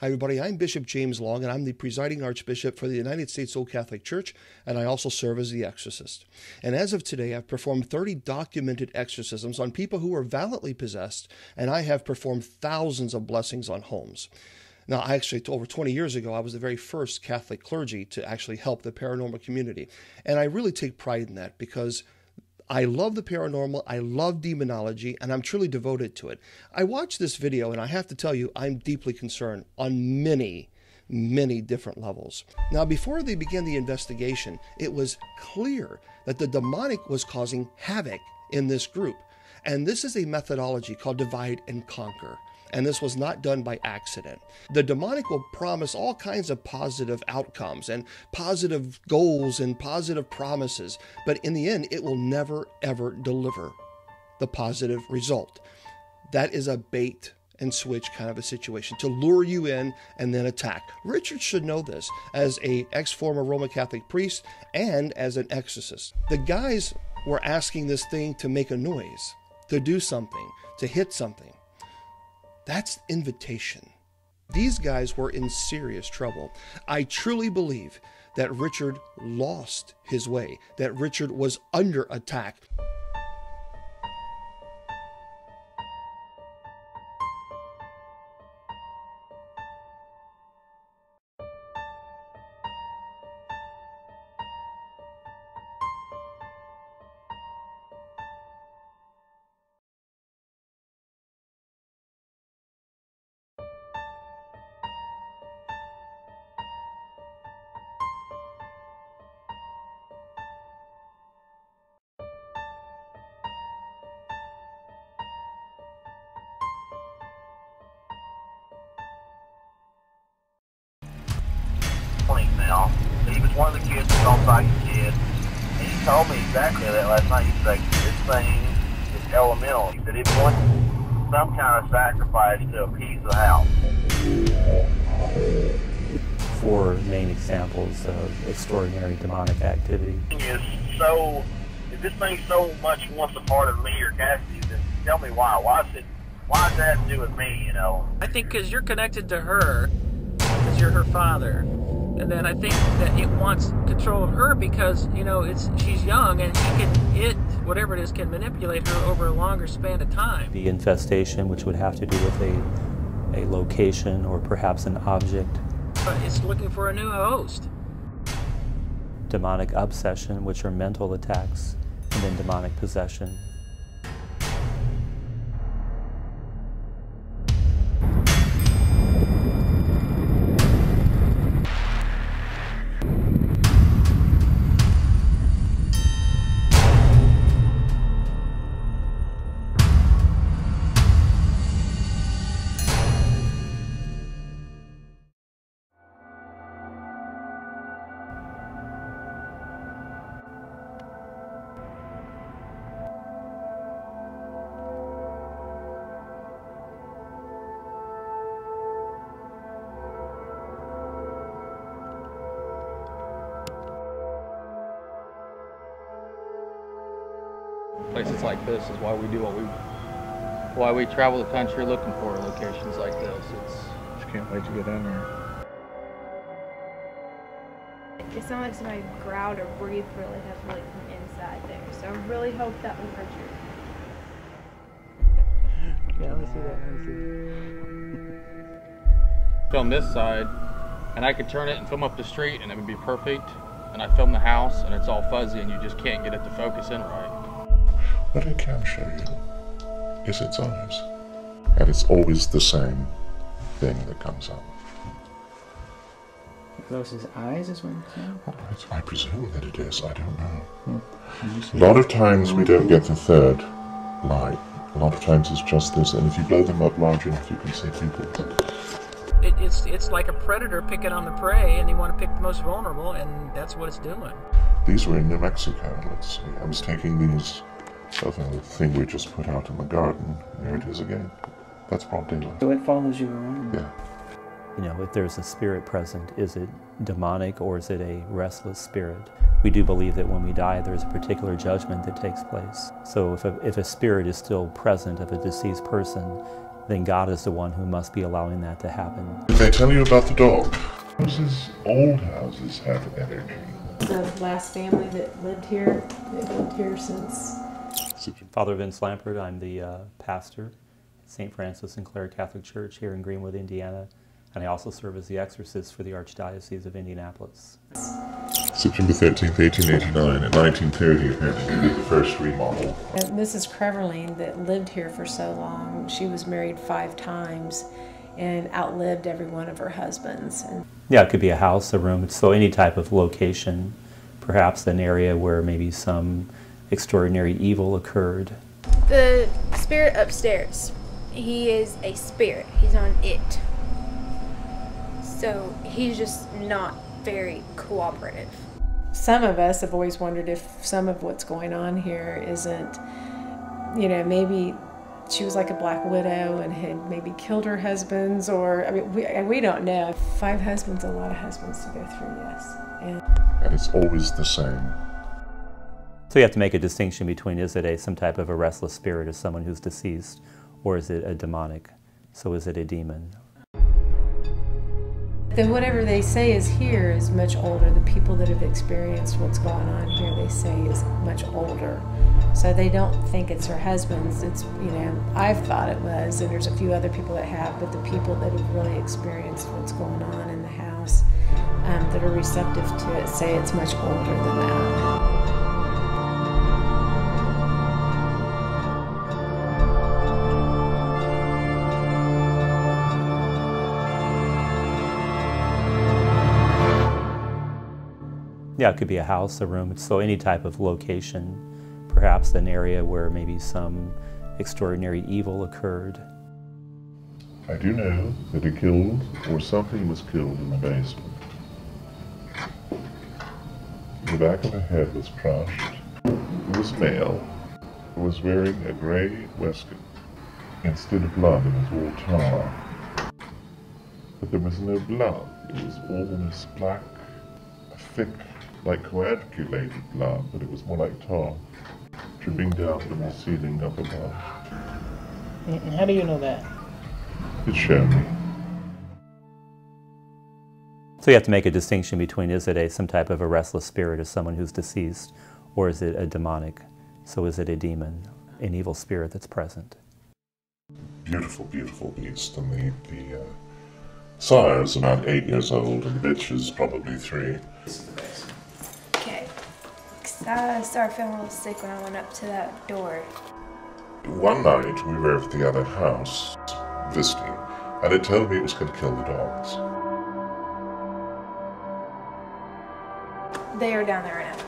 Hi everybody, I'm Bishop James Long and I'm the presiding Archbishop for the United States Old Catholic Church, and I also serve as the Exorcist. And as of today, I've performed 30 documented exorcisms on people who are violently possessed, and I have performed thousands of blessings on homes. Now, over 20 years ago, I was the very first Catholic clergy to actually help the paranormal community. And I really take pride in that because I love the paranormal, I love demonology, and I'm truly devoted to it. I watched this video, and I have to tell you, I'm deeply concerned on many different levels. Now, before they began the investigation, it was clear that the demonic was causing havoc in this group. And this is a methodology called divide and conquer. And this was not done by accident. The demonic will promise all kinds of positive outcomes and positive goals and positive promises, but in the end, it will never, ever deliver the positive result. That is a bait and switch kind of a situation to lure you in and then attack. Richard should know this as an ex-former Roman Catholic priest and as an exorcist. The guys were asking this thing to make a noise, to do something, to hit something. That's invitation. These guys were in serious trouble. I truly believe that Richard lost his way, that Richard was under attack. Now, he was one of the kids that was like a kid, and he told me exactly that last night. He's like, this thing is elemental. He said it wants some kind of sacrifice to appease the house. 4 main examples of extraordinary demonic activity. If this thing so much wants a part of me or Cassidy, then tell me why. Why does that have to do with me, you know? I think because you're connected to her, because you're her father. And then I think that it wants control of her because, you know, she's young and whatever it is, can manipulate her over a longer span of time. The infestation, which would have to do with a location or perhaps an object. But it's looking for a new host. Demonic obsession, which are mental attacks, and then demonic possession. Places like this is why we do why we travel the country looking for locations like this. Just can't wait to get in there. It sounded like somebody growled or breathed really heavily from inside there. So I really hope that was Richard. Yeah, let me see that. Let me see. Film this side, and I could turn it and film up the street, and it would be perfect. And I film the house, and it's all fuzzy, and you just can't get it to focus in right. What I can show you is its eyes. And it's always the same thing that comes up. Close his eyes is what you're saying? I presume that it is, I don't know. A lot of times we don't get the third light. A lot of times it's just this, and if you blow them up large enough you can see people. It's like a predator picking on the prey, and you want to pick the most vulnerable, and that's what it's doing. These were in New Mexico, let's see. I was taking these, the thing we just put out in the garden. There it is again. That's broad daylight. So it follows you around? Yeah. You know, if there's a spirit present, is it demonic or is it a restless spirit? We do believe that when we die, there's a particular judgment that takes place. So if a spirit is still present of a deceased person, then God is the one who must be allowing that to happen. Did they tell you about the dog? Old houses have energy. The last family that lived here, they've lived here since. Father Vince Lampert, I'm the pastor at St. Francis and Clare Catholic Church here in Greenwood, Indiana, and I also serve as the exorcist for the Archdiocese of Indianapolis. September 13th, 1889, and 1930 apparently we did the first remodel. And Mrs. Creverline that lived here for so long, she was married 5 times and outlived every one of her husbands. Yeah, it could be a house, a room, so any type of location, perhaps an area where maybe some extraordinary evil occurred. The spirit upstairs, he is a spirit. He's on it. So he's just not very cooperative. Some of us have always wondered if some of what's going on here isn't, you know, maybe she was like a black widow and had maybe killed her husbands, or, I mean, we don't know. 5 husbands, a lot of husbands to go through, yes. And it's always the same. So you have to make a distinction between, is it some type of a restless spirit, as someone who's deceased, or is it a demonic? So is it a demon? Then whatever they say is here is much older. The people that have experienced what's going on here, they say is much older. So they don't think it's her husband's. It's, you know, I've thought it was, and there's a few other people that have, but the people that have really experienced what's going on in the house, that are receptive to it, say it's much older than that. Yeah, it could be a house, a room, so any type of location, perhaps an area where maybe some extraordinary evil occurred. I do know that he killed, or something was killed in the basement. The back of the head was crushed. It was male. It was wearing a gray waistcoat. Instead of blood, it was all tar. But there was no blood. It was all this black, thick, like coagulated blood, but it was more like tar, dripping down from the ceiling up above. And how do you know that? It showed me. So you have to make a distinction between, is it some type of a restless spirit, as someone who's deceased, or is it a demonic? So is it a demon, an evil spirit that's present? Beautiful, beautiful beast, and the sire is about 8 years old, and the bitch is probably 3. Okay. I started feeling a little sick when I went up to that door. One night we were at the other house, visiting, and it told me it was going to kill the dogs. They are down there right now.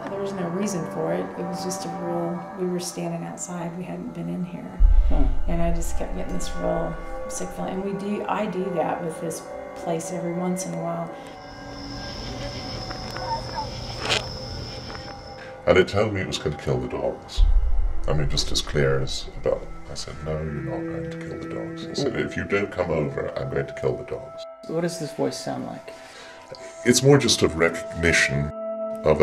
There was no reason for it. It was just a real, we were standing outside, we hadn't been in here. And I just kept getting this real sick feeling. And I do that with this place every once in a while. And it told me it was going to kill the dogs. I mean, just as clear as about. I said, no, you're not going to kill the dogs. I said, if you don't come over, I'm going to kill the dogs. What does this voice sound like? It's more just a recognition of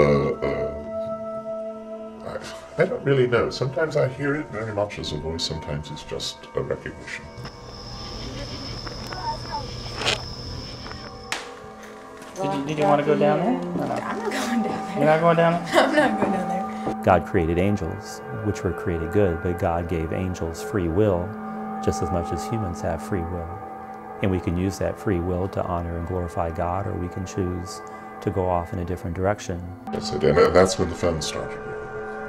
I don't really know. Sometimes I hear it very much as a voice, sometimes it's just a recognition. Did you want to go down there? No. I'm not going down there. You're not going down there? I'm not going down there. God created angels, which were created good, but God gave angels free will, just as much as humans have free will. And we can use that free will to honor and glorify God, or we can choose to go off in a different direction. That's it, and that's when the phone started,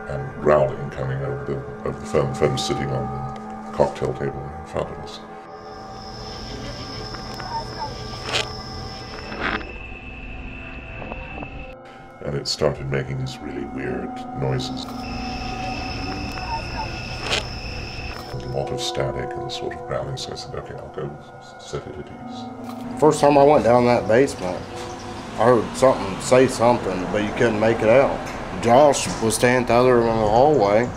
and growling coming over the phone sitting on the cocktail table in front of us. And it started making these really weird noises. A lot of static and sort of growling, so I said, okay, I'll go set it at ease. First time I went down that basement, I heard something say something, but you couldn't make it out. Josh was standing at the other end of the hallway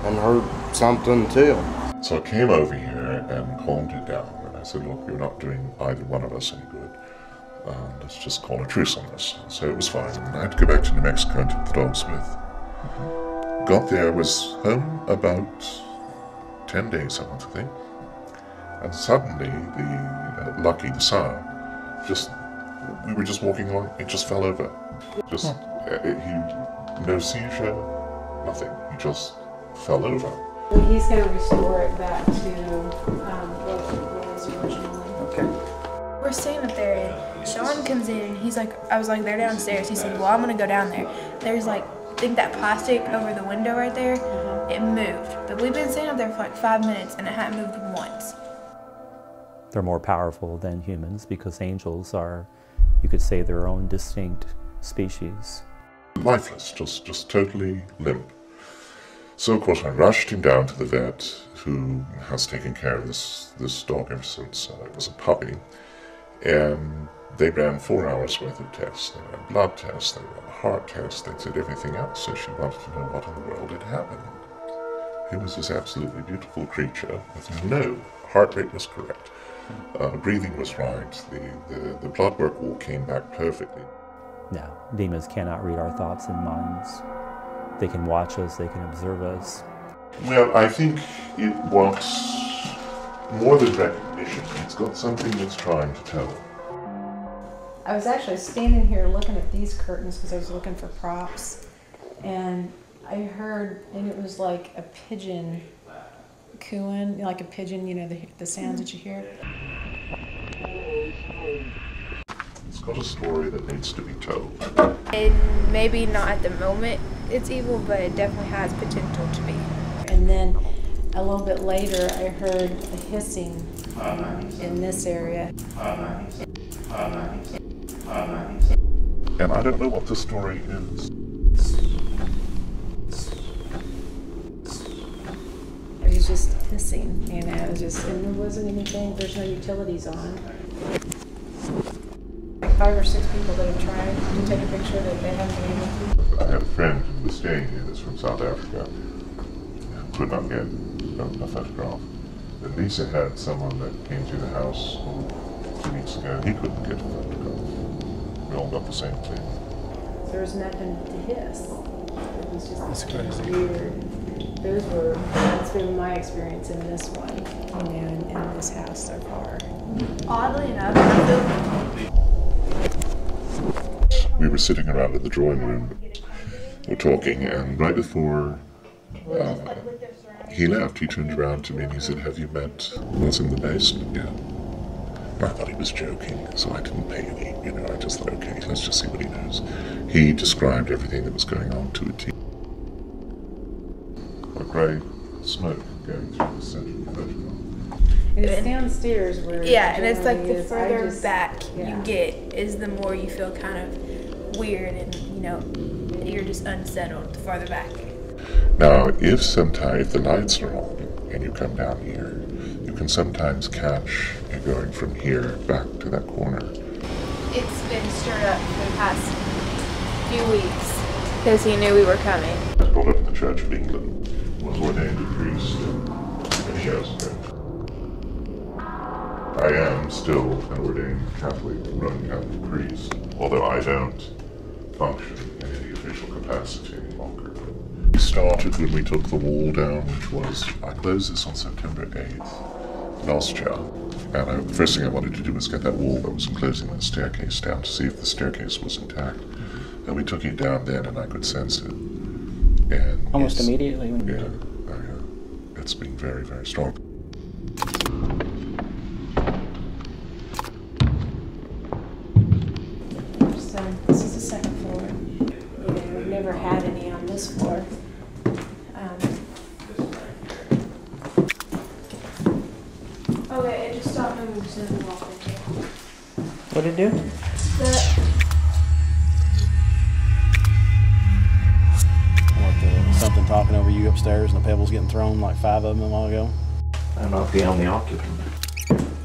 and heard something too. So I came over here and calmed it down, and I said, look, you're not doing either one of us any good. Let's just call a truce on this. So it was fine. And I had to go back to New Mexico and took the dogs with. got there, I was home about 10 days, I want to think. And suddenly, the sound, we were just walking along, it just fell over. No seizure, nothing. He just fell over. Well, he's going to restore it back to what it was originally. Okay. We're staying up there, and Sean comes in, and he's like, I was like, they're downstairs. He said, well, I'm going to go down there. There's like, I think that plastic over the window right there, it moved. But we've been staying up there for like 5 minutes, and it hadn't moved once. They're more powerful than humans because angels are, you could say, their own distinct species. Lifeless, just totally limp. So of course I rushed him down to the vet, who has taken care of this dog ever since it was a puppy. And they ran 4 hours worth of tests. They ran blood tests, they ran a heart test, they did everything else. So she wanted to know what in the world had happened. He was this absolutely beautiful creature with no heart rate was correct. Breathing was right. The blood work all came back perfectly. No, demons cannot read our thoughts and minds. They can watch us, they can observe us. Well, I think it wants more than recognition. It's got something it's trying to tell. I was actually standing here looking at these curtains because I was looking for props, and I heard, and it was like a pigeon cooing, like a pigeon, you know, the sounds that you hear. It's got a story that needs to be told. And maybe not at the moment it's evil, but it definitely has potential to be. And then a little bit later, I heard a hissing in this area. And I don't know what the story is. It was just hissing, you know, it was just, and there wasn't anything, there's no utilities on. Like 5 or 6 people that have tried to take a picture that they haven't been able to. I had a friend who was staying here, that's from South Africa, could not get a photograph. And Lisa had someone that came to the house 2 weeks ago, and he couldn't get a photograph. We all got the same thing. There was nothing to hiss. It was just That's crazy. Weird. That's been my experience in this one, you know, in this house so far. Oddly enough, We were sitting around in the drawing room, we were talking, and right before he left, he turned around to me and he said, "Have you met what's in the basement yet?" I thought he was joking, so I didn't pay any, you know, I just thought, okay, let's just see what he knows. He described everything that was going on to a T. A grey smoke going through the center of the photograph. It's downstairs where yeah, and it's like the is. further back yeah. you get is the more you feel kind of weird and, you know, you're just unsettled the farther back. Now, if the lights are on and you come down here, you can sometimes catch you going from here back to that corner. It's been stirred up for the past few weeks because he knew we were coming. I was brought up in the Church of England, was ordained a priest many years ago. I am still an ordained Catholic, Roman Catholic priest, although I don't function in any official capacity any longer. We started when we took the wall down, which was, I closed this on September 8th, last year. And the first thing I wanted to do was get that wall that was enclosing the staircase down to see if the staircase was intact. And we took it down then and I could sense it. And almost immediately? When yeah, it's been very, very strong. So this is the second floor. You know, we've never had any on this floor. Okay, it just stopped moving as soon as we walked in here. What did it do? Something talking over you upstairs and the pebbles getting thrown, like 5 of them a while ago. I'm not the only occupant.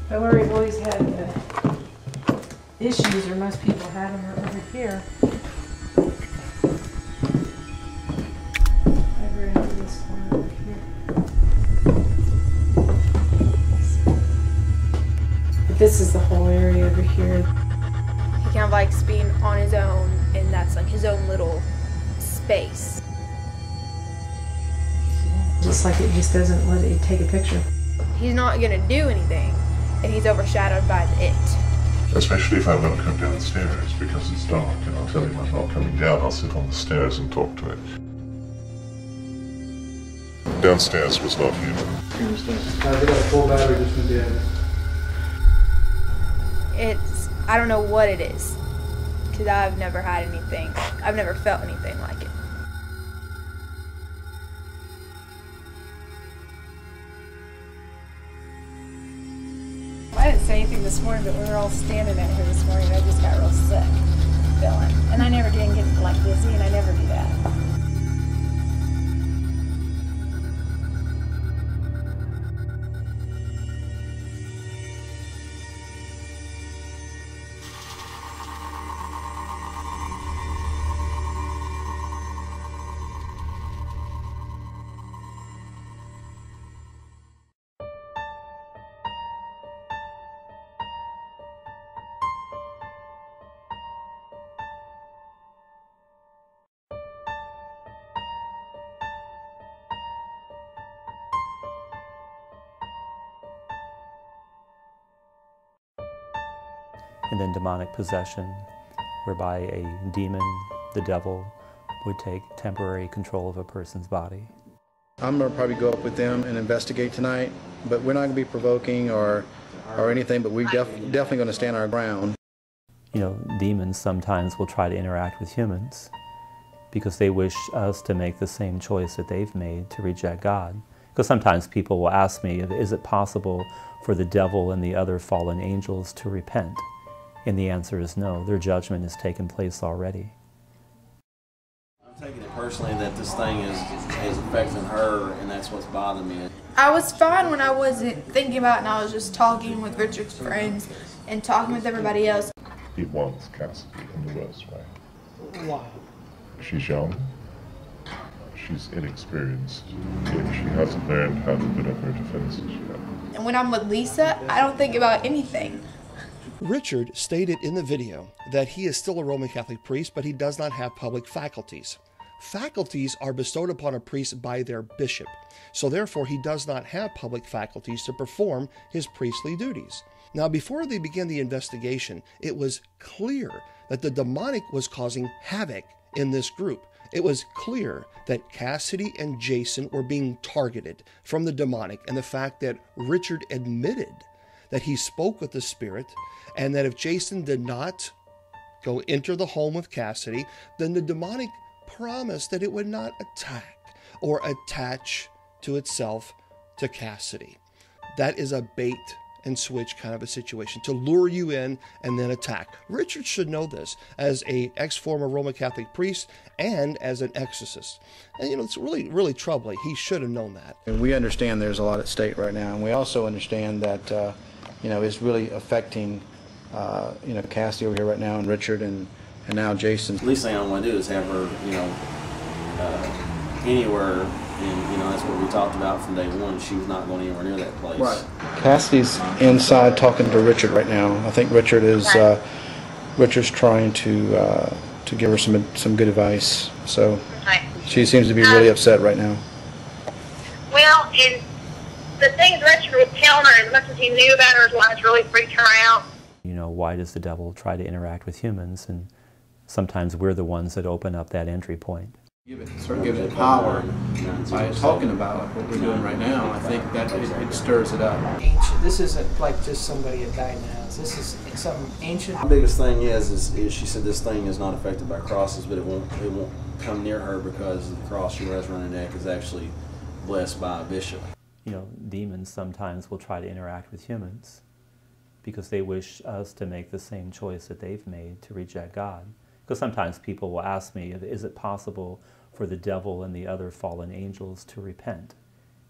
But where we've always had issues, or most people have them, are over here. Over into this corner over here. But this is the whole area over here. He kind of likes being on his own, and that's like his own little space. Just like it just doesn't let it take a picture. He's not going to do anything, and he's overshadowed by the it. Especially if I'm going to come downstairs because it's dark, and I'll tell him I'm not coming down. I'll sit on the stairs and talk to it. Downstairs was not human. They got a full battery just in the end. I don't know what it is, because I've never had anything. I've never felt anything like it. I didn't say anything this morning, but we were all standing out here this morning. I just got real sick feeling. And I never did get like dizzy, and I never do that. And then demonic possession, whereby a demon, the devil, would take temporary control of a person's body. I'm going to probably go up with them and investigate tonight, but we're not going to be provoking or anything, but we're definitely going to stand our ground. You know, demons sometimes will try to interact with humans because they wish us to make the same choice that they've made, to reject God. Because sometimes people will ask me, is it possible for the devil and the other fallen angels to repent? And the answer is no. Their judgment has taken place already. I'm taking it personally that this thing is affecting her, and that's what's bothering me. I was fine when I wasn't thinking about it, and I was just talking with Richard's friends and talking with everybody else. He wants Cassidy in the worst way. Why? She's young. She's inexperienced. She hasn't learned how to put up her defenses yet. And when I'm with Lisa, I don't think about anything. Richard stated in the video that he is still a Roman Catholic priest, but he does not have public faculties. Faculties are bestowed upon a priest by their bishop, so therefore he does not have public faculties to perform his priestly duties. Now, before they began the investigation, it was clear that the demonic was causing havoc in this group. It was clear that Cassidy and Jason were being targeted from the demonic, and the fact that Richard admitted that he spoke with the spirit, and that if Jason did not go enter the home with Cassidy, then the demonic promised that it would not attack or attach to itself to Cassidy. That is a bait and switch kind of a situation, to lure you in and then attack. Richard should know this as a ex-former Roman Catholic priest and as an exorcist. And you know, it's really, really troubling. He should have known that. And we understand there's a lot at stake right now, and we also understand that you know, it's really affecting you know, Cassidy over here right now, and Richard, and now Jason. The least thing I want to do is have her, you know, anywhere, and you know, that's what we talked about from day one. She was not going anywhere near that place. Right. Cassidy's inside talking to Richard right now. I think Richard is Richard's trying to give her some good advice. So she seems to be really upset right now. Well, and the things Richard was telling her, as much as he knew about her, is why it's really freaked her out. You know, why does the devil try to interact with humans? And sometimes we're the ones that open up that entry point. Start giving it power by talking about what we're doing right now. I think that it stirs it up. Ancient. This isn't like just somebody that died in the house. This is some ancient. The biggest thing is she said this thing is not affected by crosses, but it won't come near her because the cross she wears around her neck is actually blessed by a bishop. You know, demons sometimes will try to interact with humans because they wish us to make the same choice that they've made, to reject God. Because sometimes people will ask me, is it possible for the devil and the other fallen angels to repent?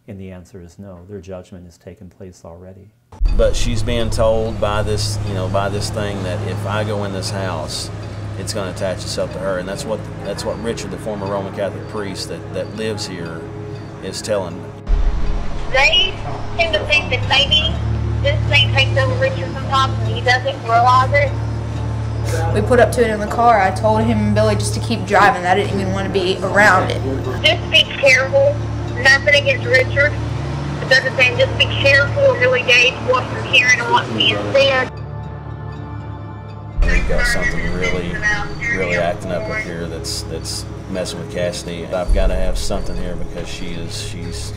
And the answer is no. Their judgment has taken place already. But she's being told by this, you know, by this thing that if I go in this house, it's going to attach itself to her. And that's what Richard, the former Roman Catholic priest that lives here, is telling me. They seem to think that maybe this thing takes over Richard sometimes and he doesn't realize it. We put up to it in the car. I told him and Billy just to keep driving. I didn't even want to be around it. Just be careful nothing against Richard. It doesn't say just be careful and really gauge what you're hearing and what's being said. We've got something really acting up here that's messing with Cassidy. I've got to have something here because she's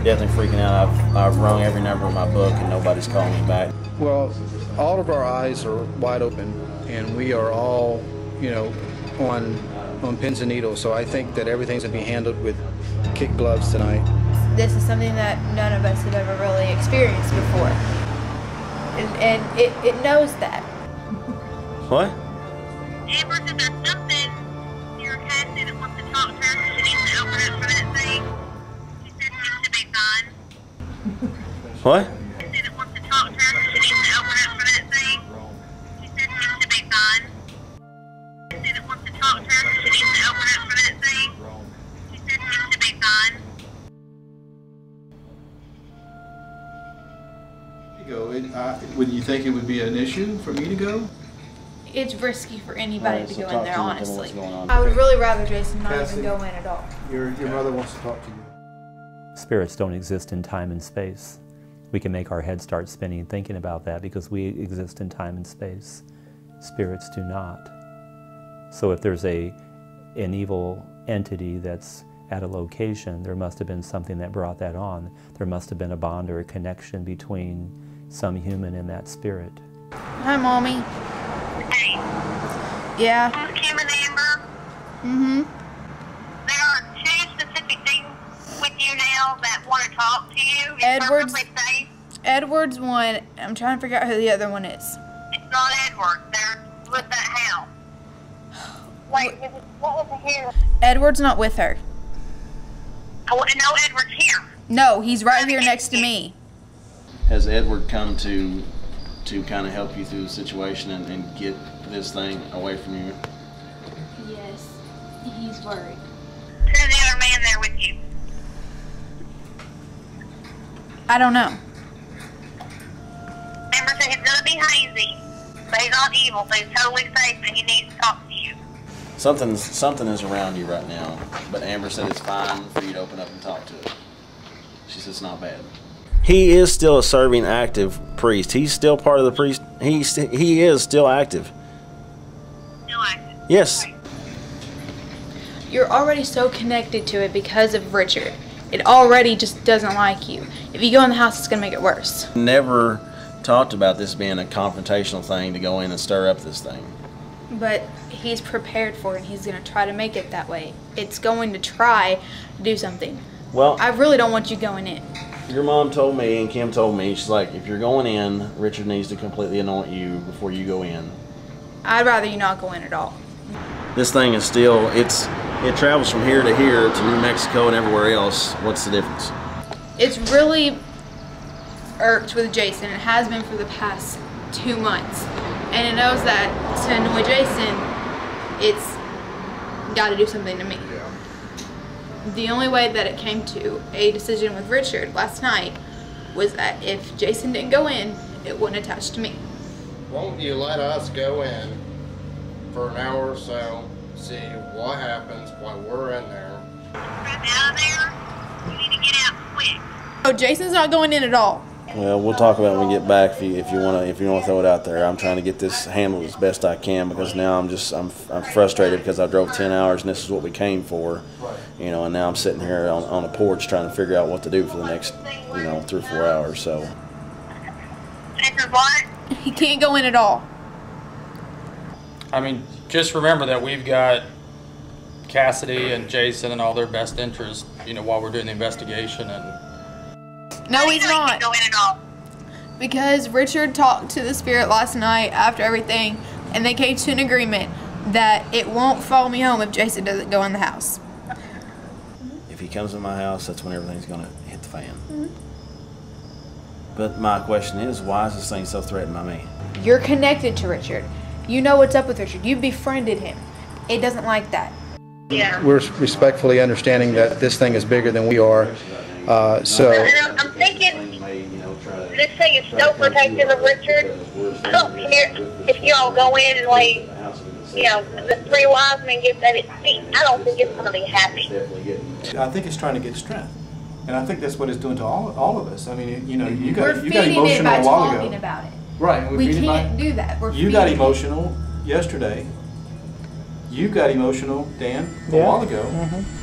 definitely freaking out. I've rung every number in my book and nobody's calling me back. Well, all of our eyes are wide open, and we are all, you know, on pins and needles. So I think that everything's going to be handled with kid gloves tonight. This is something that none of us have ever really experienced before, and it knows that. What? Amber said there's something your Cassidy that wants to talk to her. She needs to open up for that thing. She said it should be fine. What? Cassidy that wants to talk to her. She needs to open up for that thing. She said it should be fine. Cassidy that wants to talk to her. She needs to open up for that thing. She said it should be fine. Would you think it would be an issue for me to go? It's risky for anybody to go in there, honestly. I would really rather Jason not even go in at all. Your mother wants to talk to you. Spirits don't exist in time and space. We can make our head start spinning thinking about that because we exist in time and space. Spirits do not. So if there's an evil entity that's at a location, there must have been something that brought that on. There must have been a bond or a connection between some human and that spirit. Hi, Mommy. Hey. Yeah? This is Kim and Amber. Mm-hmm. There are two specific things with you now that want to talk to you. It's Edward's, perfectly safe. Edward's one. I'm trying to figure out who the other one is. It's not Edward. They're with that house. Wait, what was it here? Edward's not with her. I want to know Edward's here. No, he's right here next to me. Has Edward come to kind of help you through the situation and get this thing away from you? Yes, he's worried. Who's the other man there with you? I don't know. Amber said he's going to be hazy, but he's not evil, so he's totally safe and he needs to talk to you. Something is around you right now, but Amber said it's fine for you to open up and talk to it. She said it's not bad. He is still a serving active priest. He's still part of the priest. He is still active. Still active? Yes. Right. You're already so connected to it because of Richard. It already just doesn't like you. If you go in the house, it's going to make it worse. Never talked about this being a confrontational thing to go in and stir up this thing. But he's prepared for it, and he's going to try to make it that way. It's going to try to do something. Well, I really don't want you going in. Your mom told me, and Kim told me, she's like, if you're going in, Richard needs to completely anoint you before you go in. I'd rather you not go in at all. This thing is still, it travels from here to New Mexico and everywhere else. What's the difference? It's really irked with Jason. It has been for the past 2 months. And it knows that to annoy Jason, it's got to do something to me. The only way that it came to a decision with Richard last night was that if Jason didn't go in, it wouldn't attach to me. Won't you let us go in for an hour or so, see what happens while we're in there? Out of there, you need to get out quick. Oh, Jason's not going in at all. Well, we'll talk about it when we get back. If you want to throw it out there, I'm trying to get this handled as best I can because now I'm frustrated because I drove 10 hours and this is what we came for, you know, and now I'm sitting here on a porch trying to figure out what to do for the next, 3 or 4 hours. So. What? He can't go in at all. I mean, just remember that we've got Cassidy and Jason and all their best interests, while we're doing the investigation. And no, he's not. Go in at all. Because Richard talked to the spirit last night after everything, and they came to an agreement that it won't follow me home if Jason doesn't go in the house. If he comes in my house, that's when everything's going to hit the fan. But my question is, why is this thing so threatened by me? You're connected to Richard. You know what's up with Richard. You befriended him. It doesn't like that. Yeah. We're respectfully understanding that this thing is bigger than we are. So I'm thinking this thing is so protective of Richard. I don't care if y'all go in and lay, the 3 wise men get at its feet. I don't think it's going to be happy. I think it's trying to get strength. And I think that's what it's doing to all of us. I mean, you know, you got We're emotional feeding it by a while ago. talking about it. Right. And We can't do that. We're you got feeding it. emotional yesterday. You got emotional, Dan, a while ago.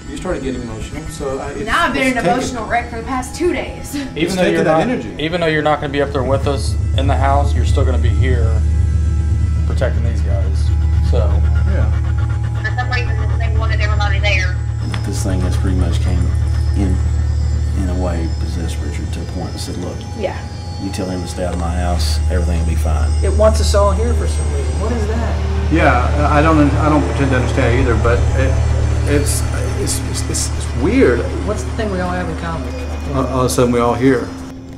You started getting emotional. So Now I've been an emotional wreck for the past 2 days. Even though you're not going to be up there with us in the house, you're still going to be here protecting these guys. So yeah. For some reason, this thing wanted everybody there. This thing has pretty much came in a way, possessed Richard to a point and said, look, Yeah. you tell him to stay out of my house, everything will be fine. It wants us all here for some reason. What is that? Yeah, I don't pretend to understand either, but it's weird. What's the thing we all have in common? All of a sudden, we all here.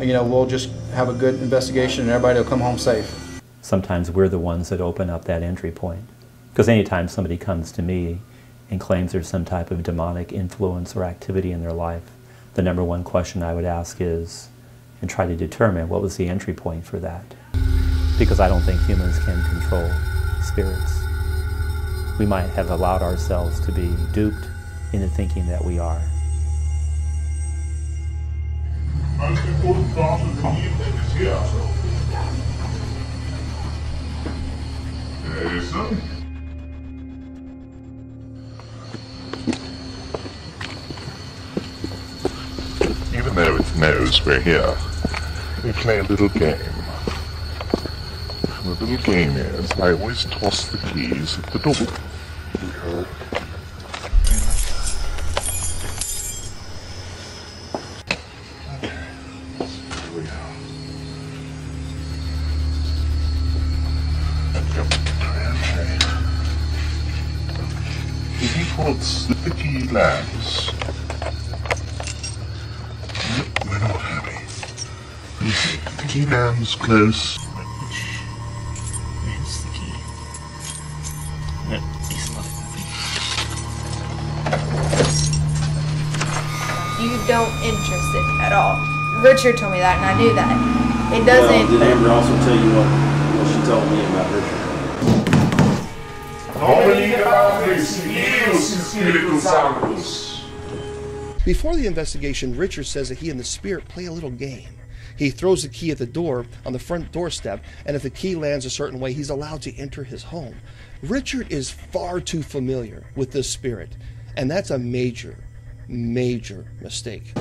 You know, we'll just have a good investigation, and everybody will come home safe. Sometimes we're the ones that open up that entry point. Because anytime somebody comes to me and claims there's some type of demonic influence or activity in their life, the number one question I would ask is, and try to determine what was the entry point for that. Because I don't think humans can control spirits. We might have allowed ourselves to be duped into thinking that we are. Most important part of the evening is here. Jason? Even though it knows we're here, we play a little game. The little game is, I always toss the keys at the door. If he puts the key lands, we're not happy. The key lands close. Where's the key? No, he's not. You don't interest it at all. Richard told me that, and I knew that. It doesn't. Well, did Amber also tell you what she told me about Richard? Before the investigation, Richard says that he and the spirit play a little game. He throws the key at the door on the front doorstep, and if the key lands a certain way, he's allowed to enter his home. Richard is far too familiar with this spirit, and that's a major, major mistake.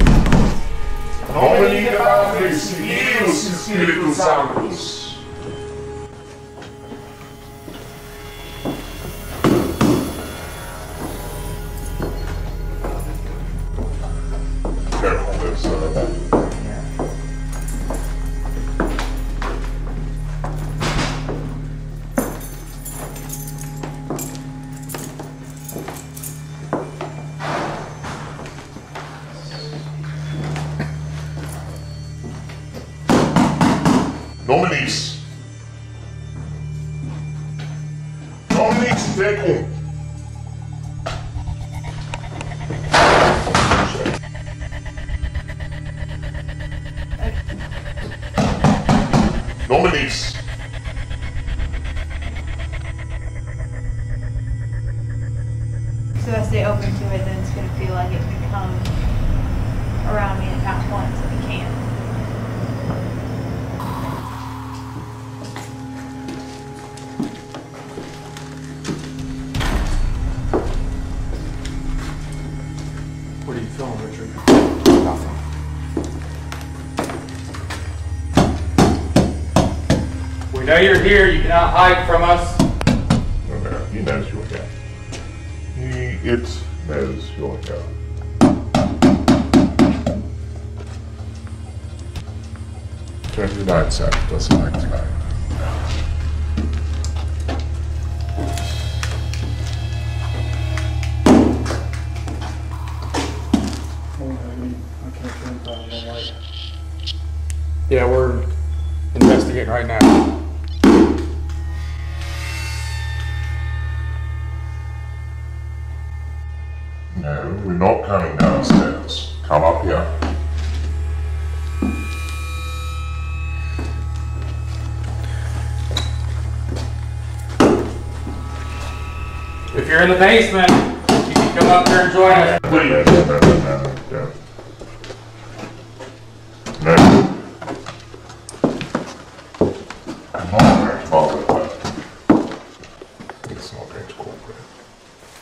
Nominees. Nominees, take home. Nominees. So if I stay open to it, then it's going to feel like it can come around me and count once if it can. What are you feeling, Richard? Nothing. we know you're here. You cannot hide from us. No, he knows you're here. It knows you're here. 29 cents doesn't like to lie. Yeah, we're investigating right now. No, we're not coming downstairs. Come up here. If you're in the basement, you can come up here and join us. Please, no.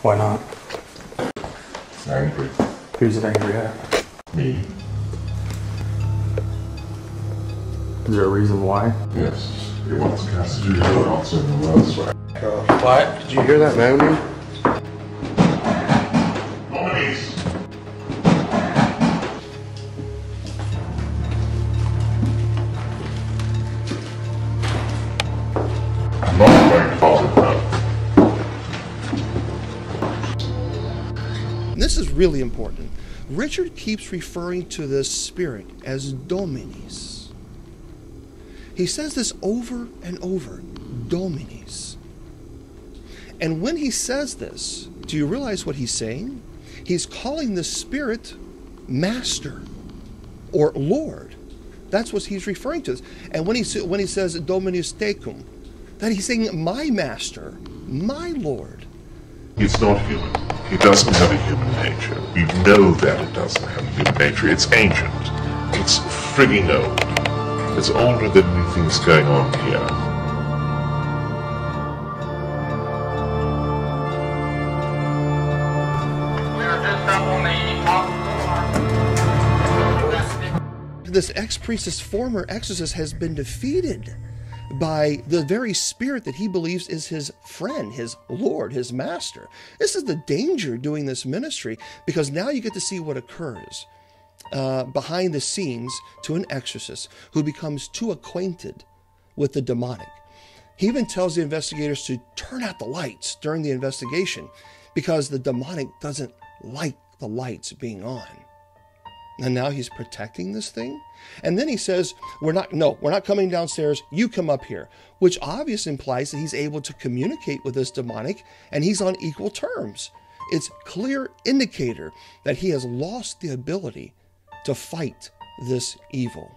Why not? Angry. Who's it angry at? Me. Is there a reason why? Yes. It wants Cassidy to go out in the world's way. What? Did you hear that moaning? Nominees. I'm not going to bother her. This is really important. Richard keeps referring to this spirit as Dominis. He says this over and over, Dominis. And when he says this, do you realize what he's saying? He's calling this spirit Master or Lord. That's what he's referring to. And when he says Dominus tecum, that he's saying my Master, my Lord. It's not human. It doesn't have a human nature. We know that it doesn't have a human nature. It's ancient. It's frigging old. It's older than anything's going on here. This ex-priest, this former exorcist, has been defeated by the very spirit that he believes is his friend, his Lord, his master. This is the danger doing this ministry, because now you get to see what occurs behind the scenes to an exorcist who becomes too acquainted with the demonic. He even tells the investigators to turn out the lights during the investigation because the demonic doesn't like the lights being on. And now he's protecting this thing. And then he says, we're not coming downstairs. You come up here, which obviously implies that he's able to communicate with this demonic and he's on equal terms. It's clear indicator that he has lost the ability to fight this evil.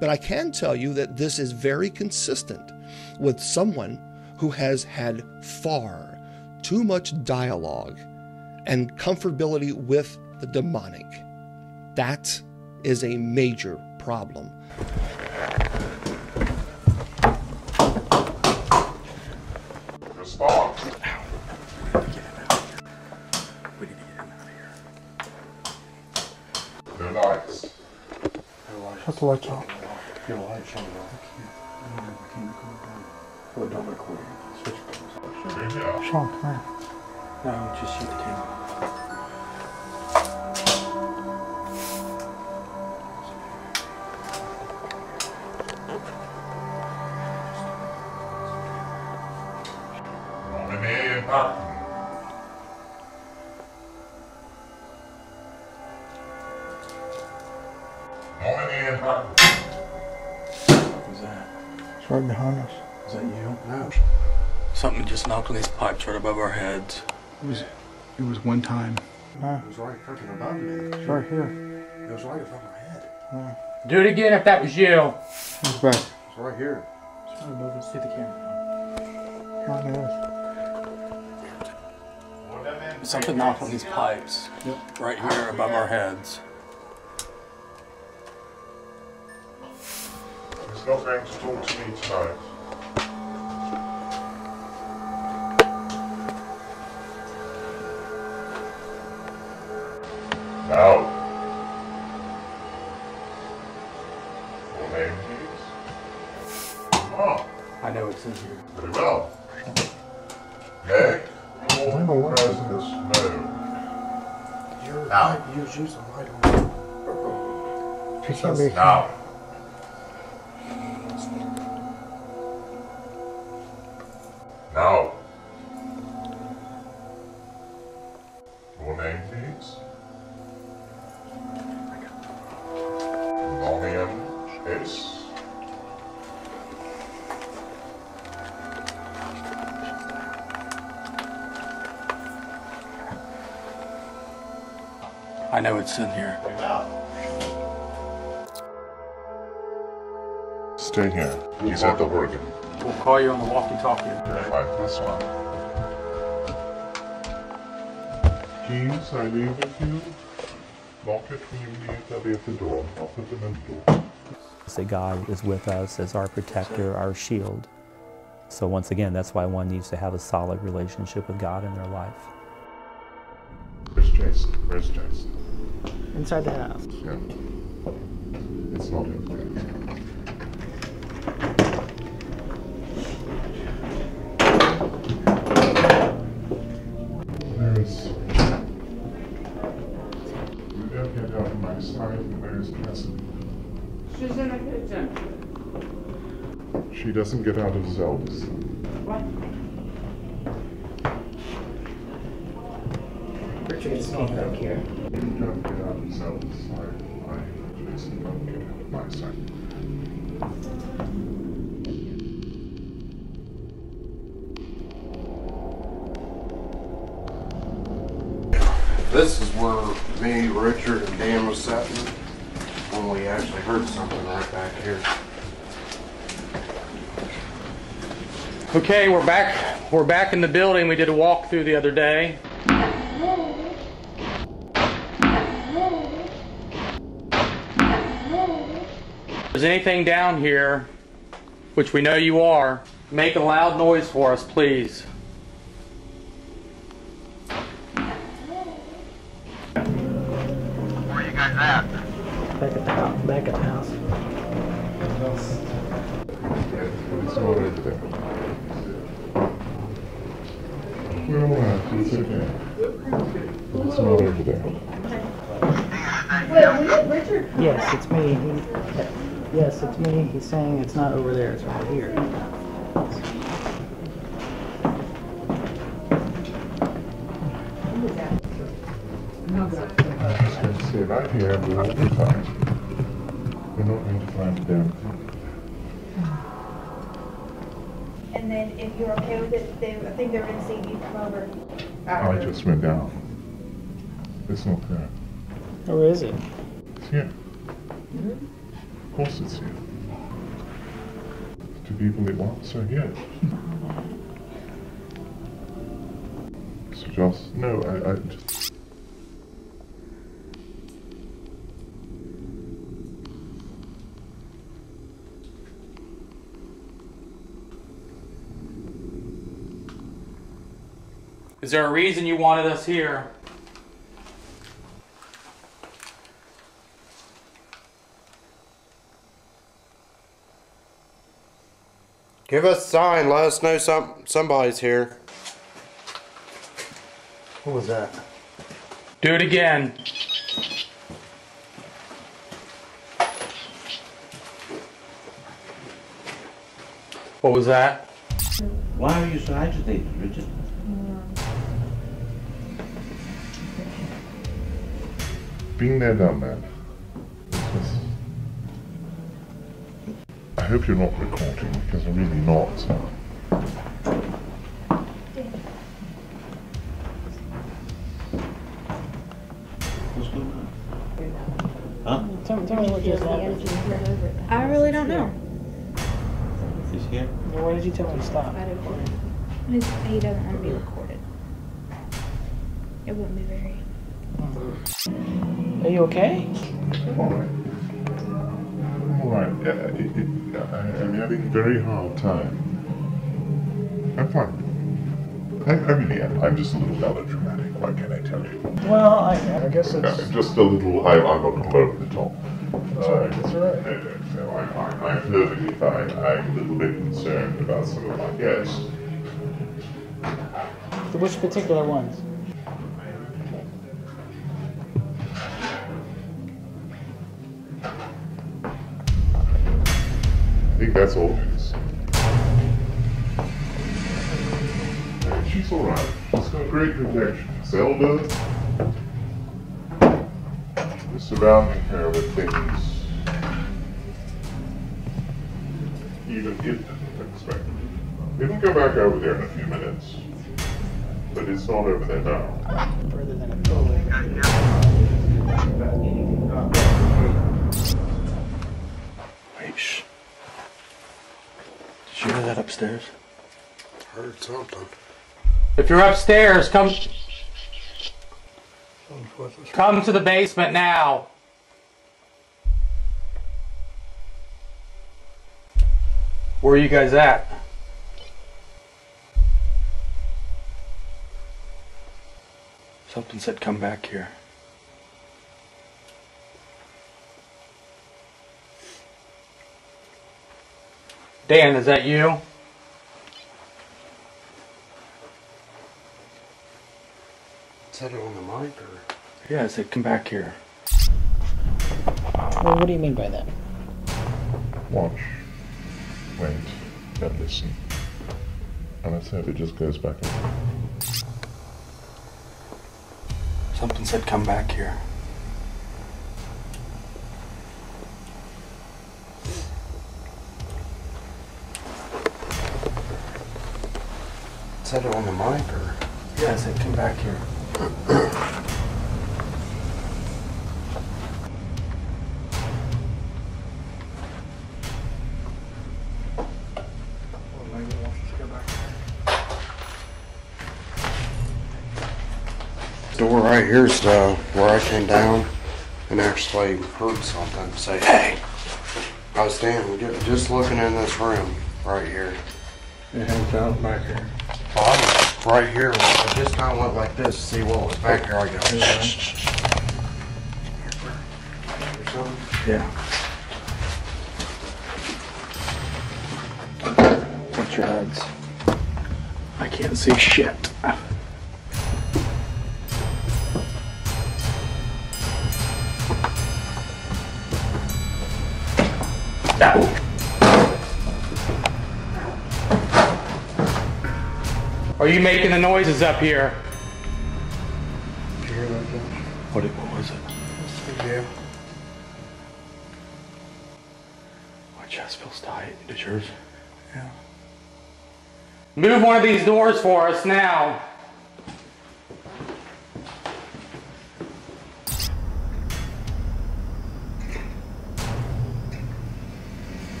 But I can tell you that this is very consistent with someone who has had far too much dialogue and comfortability with the demonic. That is a major problem. Respond. We need to get him out of here. No lights. Shut the lights off. Your lights on. I can't record. Well, don't record. Switch cameras. Sean, come here. No, just shoot the camera. Who's that? It's right behind us. Is that you? No. Something just knocked on these pipes right above our heads. It was one time. No. It was right freaking above me. It's right here. It was right above my head. No. Do it again if that was you. It's back. It's right here. Just try to move and see the camera. Right there. Something knocked on these pipes right here above our heads. He's not going to talk to me tonight. Now. Full name, please. Oh. I know it's in here. Very well. Meg, your presence known. Now. Use the light on. Now. Now. Your name, please. Volume S. I know it's in here. Stay here. He's at the organ. We'll call you on the walkie-talkie. Like this one. Keys, I leave with you. Lock it when you leave. They'll be at the door. I'll put them in the door. Say God is with us as our protector, our shield. So once again, that's why one needs to have a solid relationship with God in their life. Where's Jason? Where's Jason? Inside the house. Yeah. It's not in there. There's... You don't get out of my sight, and there's Cassidy. She's in the kitchen. She doesn't get out of Zelda's. What? Richard's not back here. You don't get out of Zelda's sight. Jason don't get out of my sight. This is where me, Richard, and Dan was sitting when we actually heard something right back here. Okay, we're back. We're back in the building. We did a walkthrough the other day. If there's anything down here, which we know you are, make a loud noise for us, please. Where you guys at? Back at the house. Back at the house. It's not over there. We're all right. It's okay. It's not over there. Richard? Yes, it's me. Yes, it's me. He's saying it's not over there. It's right here. Stay right here and we'll be fine. We're not going to find a damn thing. And then if you're okay with it, I think they're going to see you come over. I just went down. It's not there. Where is it? It's here. Of course it's here. To people it wants are here. So just, no, I just... Is there a reason you wanted us here? Give us a sign. Let us know somebody's here. What was that? Do it again. What was that? Why are you so agitated, Richard? Being there, done that. I hope you're not recording because I'm really not. What's going on? Huh? Tell me what just happened. I really don't know. He's here? Why did you tell him to stop? He doesn't want to be recorded. It wouldn't be very... Are you okay? I'm alright. I'm alright. I'm having a very hard time. I'm fine. I really am. I'm just a little melodramatic. What can I tell you? Well, I guess it's... I'm just a little... I'm a little over the top. That's alright. That's alright. No, I'm fine. I'm perfectly fine. I'm a little bit concerned about some of my guests. Which particular ones? I think that's all it is. She's alright. She's got great protection. Zelda is surrounding her with things even it didn't expect. It'll go back over there in a few minutes. But it's not over there now. Further than a building. Wait, shh. Did you hear that upstairs? Heard something. If you're upstairs, come to the basement now. Where are you guys at? Something said come back here. Dan, is that you? Said it on the mic or? Yeah, it said come back here. Well, what do you mean by that? Watch, wait, and listen. And I said it just goes back and Something said come back here. Said it on the mic or? Yeah, it said come back here. Door right here is where I came down and actually heard something say, hey. I was standing just looking in this room right here. It hangs out back here. I was right here. I just kind of went like this to see what was back here. I go, Yeah. Watch your heads. I can't see shit. Are you making the noises up here? Did you hear that, Josh? What was it? Yeah. My chest feels tight. Does yours? Yeah. Move one of these doors for us now.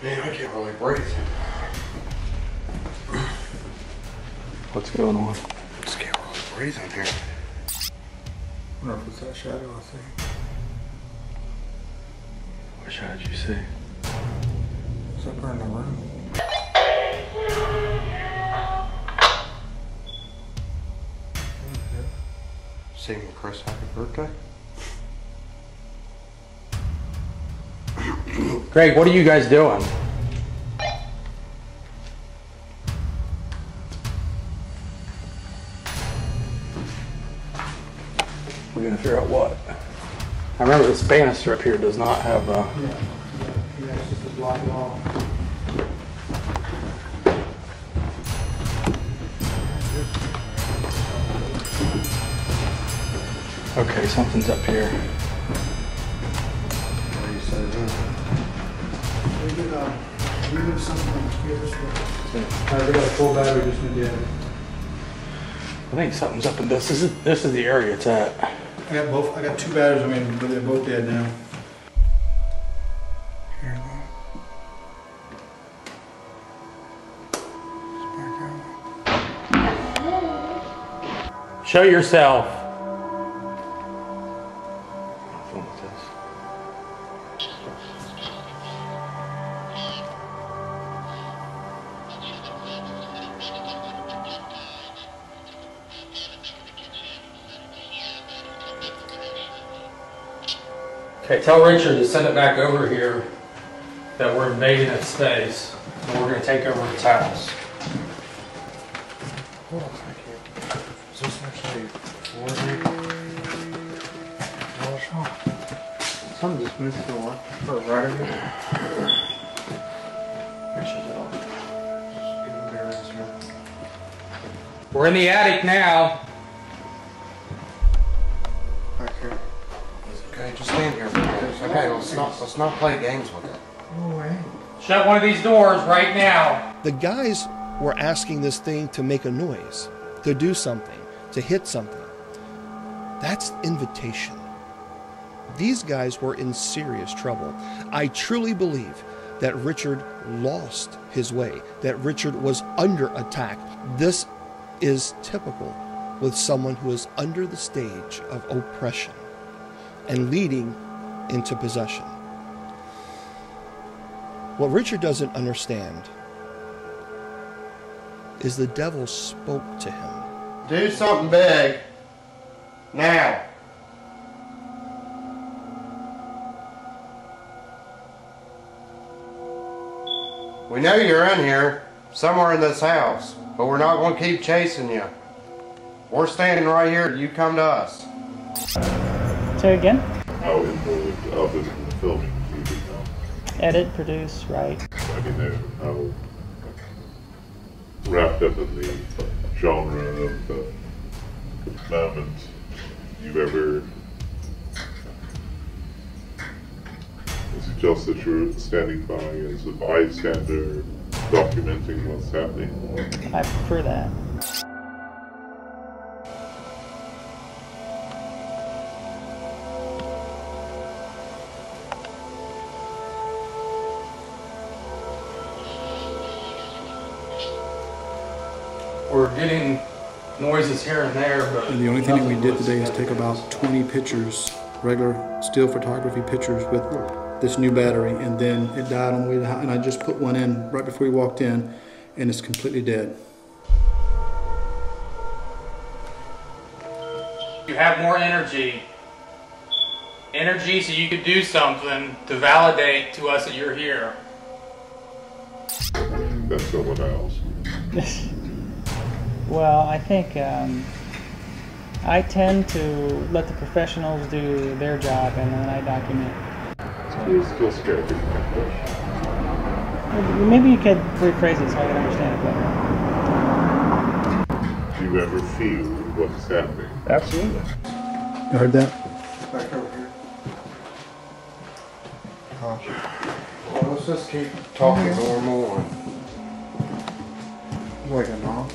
Man, I can't really breathe. What's going on? I just can't really breathe in here. I wonder if it's that shadow I see. What shadow did you see? It's up there in the room. Sing Chris happy birthday. Greg, what are you guys doing? We're gonna figure out what. I remember the Spanish strip here does not have Yeah, it's just a block wall. Okay, something's up here. What do you say then? We did something on the computers. We got a full battery just in the end. I think something's up in this. This is the area it's at. I got two batteries, but they're both dead now. Here, Show yourself. Okay, tell Richard to send it back over here that we're invading its space and we're going to take over its house. Hold on, I can't. Is this actually Something just moved to the left or right of here. We're in the attic now. Back here. Okay, just stand here. Okay, let's not play games with it. No way. Shut one of these doors right now. The guys were asking this thing to make a noise, to do something, to hit something. That's invitation. These guys were in serious trouble. I truly believe that Richard lost his way, that Richard was under attack. This is typical with someone who is under the stage of oppression and leading into possession. What Richard doesn't understand is the devil spoke to him. Do something big. Now. We know you're in here, somewhere in this house, but we're not going to keep chasing you. We're standing right here. You come to us. Say again? How involved other than filming do you become? Edit, produce, write. I mean, how wrapped up in the genre of the moment you ever... Is it just that you're standing by as a bystander, documenting what's happening? I prefer that. We're getting noises here and there, but... And the only thing that we did today is take about 20 pictures, regular still photography pictures with this new battery, and then it died on the way to the house, and I just put one in right before we walked in, and it's completely dead. You have more energy. Energy so you could do something to validate to us that you're here. That's someone else. Well, I think I tend to let the professionals do their job, and then I document. You're still scared to confess. Maybe you could rephrase it so I can understand it better. Do you ever feel what's happening? Absolutely. You heard that? Back over here. Well, let's just keep talking normal. Like a knob?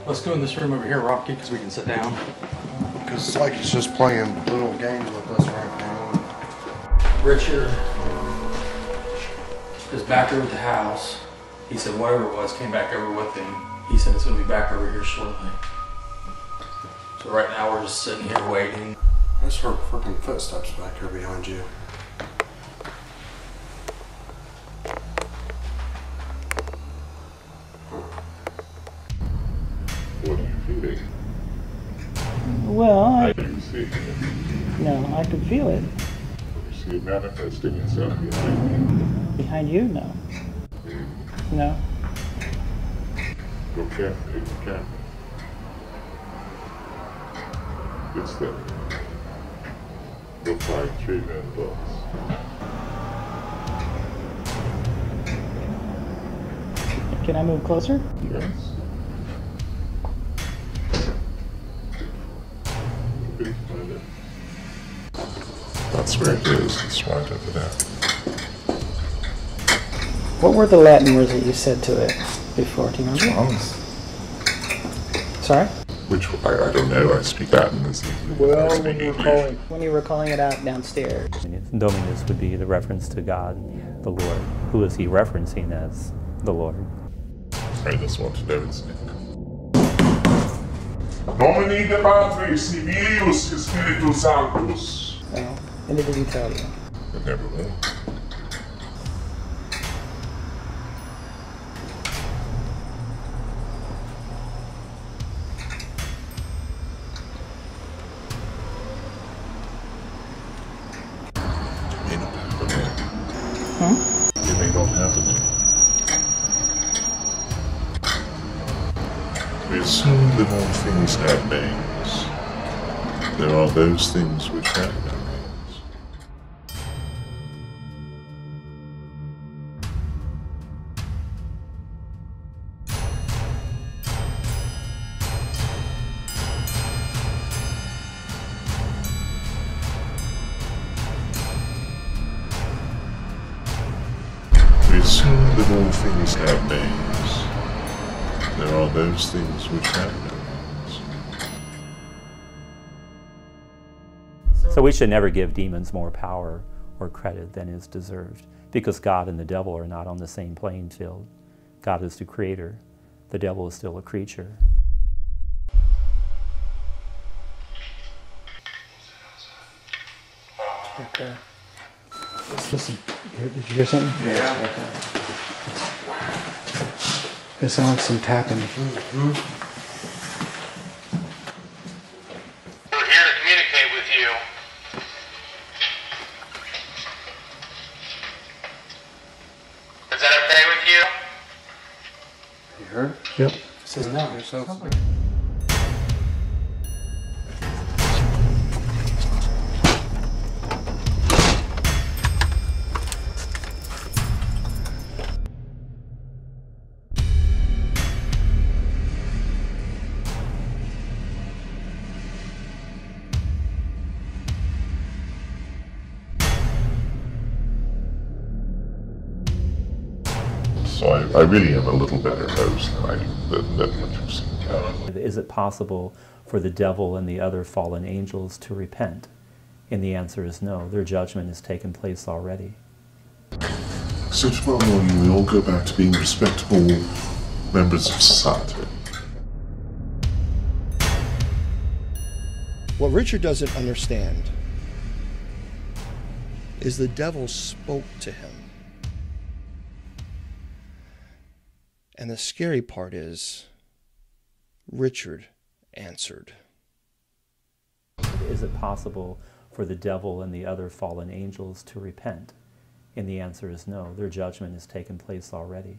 Let's go in this room over here, Rocky, because we can sit down. Because it's like he's just playing little games with us right now. Richard is back over at the house. He said whatever it was came back over with him. He said it's going to be back over here shortly. So right now we're just sitting here waiting. I just heard freaking footsteps back here behind you. What are you feeling? Well, I do see it. no, I can feel it. You see it manifesting itself behind me. Behind you? No. No. Go carefully, you can. It's the flying tree-man box. Can I move closer? Yes. That's where it is. It's right over there. What were the Latin words that you said to it before? Do you remember? Sorry? Which I don't know. I speak Latin as Well, when you were calling it out downstairs. Dominus would be the reference to God, the Lord. Who is he referencing as the Lord? I just want to know its name. Domini de Patris, Veius, Spiritus Sanctus. Oh, and did he tell you? It never will. It may not happen here. It may not happen here. We assume that all things have names. There are those things which have no names. We assume that all things have names. There are those things which have no names. So we should never give demons more power or credit than is deserved, because God and the devil are not on the same playing field. God is the creator. The devil is still a creature. Okay. Listen, did you hear something? Yeah. Okay. It sounds like some tapping. We're here to communicate with you. Is that okay with you? You heard? Yep. It says no. So I really am a little better host than what you've seen. Is it possible for the devil and the other fallen angels to repent? And the answer is no. Their judgment has taken place already. So tomorrow morning we all go back to being respectable members of society. What Richard doesn't understand is the devil spoke to him. And the scary part is, Richard answered. Is it possible for the devil and the other fallen angels to repent? And the answer is no. Their judgment has taken place already.